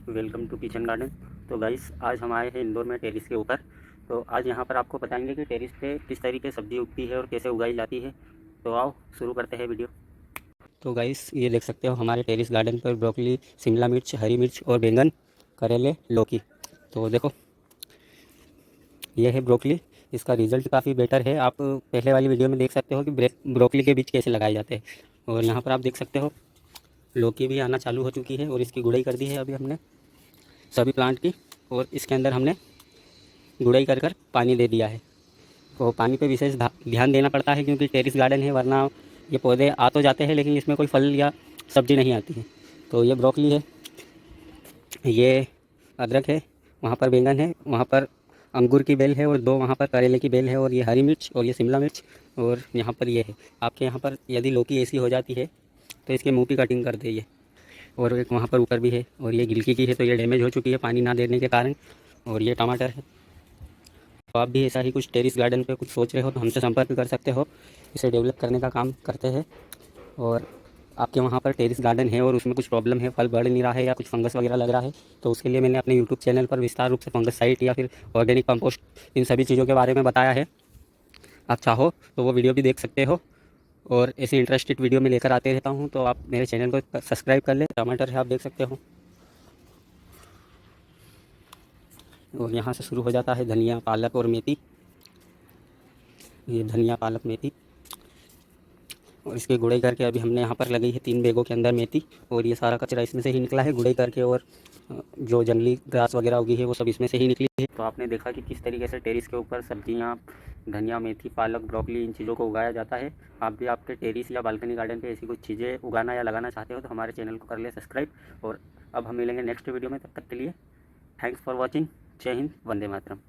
Welcome to kitchen garden. तो guys आज हम आए हैं इंदौर में टेरिस के ऊपर। तो आज यहाँ पर आपको बताएंगे कि टेरिस पे किस तरीके से सब्जी उगती है और कैसे उगाई जाती है। तो आओ शुरू करते हैं वीडियो। तो गाइस ये देख सकते हो हमारे टेरिस गार्डन पर ब्रोकली, शिमला मिर्च, हरी मिर्च और बैंगन, करेले, लौकी। तो देखो ये है ब्रोकली। इसका रिज़ल्ट काफ़ी बेटर है। आप पहले वाली वीडियो में देख सकते हो कि ब्रोकली के बीज कैसे लगाए जाते हैं। और यहाँ पर आप देख सकते हो लौकी भी आना चालू हो चुकी है और इसकी गुड़ाई कर दी है अभी हमने सभी प्लांट की। और इसके अंदर हमने गुड़ाई कर कर पानी दे दिया है। तो पानी पे विशेष ध्यान देना पड़ता है क्योंकि टेरिस गार्डन है, वरना ये पौधे आ तो जाते हैं लेकिन इसमें कोई फल या सब्ज़ी नहीं आती है। तो ये ब्रोकली है, ये अदरक है, वहाँ पर बैंगन है, वहाँ पर अंगूर की बेल है और दो वहाँ पर करेले की बेल है, और ये हरी मिर्च और ये शिमला मिर्च, और यहाँ पर ये है। आपके यहाँ पर यदि लौकी ऐसी हो जाती है तो इसके मुँह की कटिंग कर दीजिए। और एक वहाँ पर ऊपर भी है, और ये गिलकी की है तो ये डैमेज हो चुकी है पानी ना देने के कारण। और ये टमाटर है। तो आप भी ऐसा ही कुछ टेरिस गार्डन पे कुछ सोच रहे हो तो हमसे संपर्क कर सकते हो। इसे डेवलप करने का काम करते हैं। और आपके वहाँ पर टेरिस गार्डन है और उसमें कुछ प्रॉब्लम है, फल बढ़ नहीं रहा है या कुछ फंगस वगैरह लग रहा है, तो उसके लिए मैंने अपने यूट्यूब चैनल पर विस्तार रूप से फंगससाइड या फिर ऑर्गेनिक कंपोस्ट, इन सभी चीज़ों के बारे में बताया है। आप चाहो तो वो वीडियो भी देख सकते हो। और ऐसी इंटरेस्टेड वीडियो में लेकर आते रहता हूँ, तो आप मेरे चैनल को सब्सक्राइब कर लें। टमाटर है, आप देख सकते हो। और यहाँ से शुरू हो जाता है धनिया, पालक और मेथी। ये धनिया, पालक, मेथी, और इसकी गुड़ाई करके अभी हमने यहाँ पर लगाई है 3 बैगों के अंदर मेथी। और ये सारा कचरा इसमें से ही निकला है गुड़ाई करके, और जो जंगली घास वगैरह उगी है वो सब इसमें से ही निकली है। तो आपने देखा कि किस तरीके से टेरिस के ऊपर सब्जियाँ, धनिया, मेथी, पालक, ब्रोकली, इन चीज़ों को उगाया जाता है। आप भी आपके टेरिस या बालकनी गार्डन पे ऐसी कुछ चीज़ें उगाना या लगाना चाहते हो तो हमारे चैनल को कर ले सब्सक्राइब। और अब हम मिलेंगे नेक्स्ट वीडियो में, तब तक के लिए थैंक्स फॉर वॉचिंग। जय हिंद, वंदे मातरम।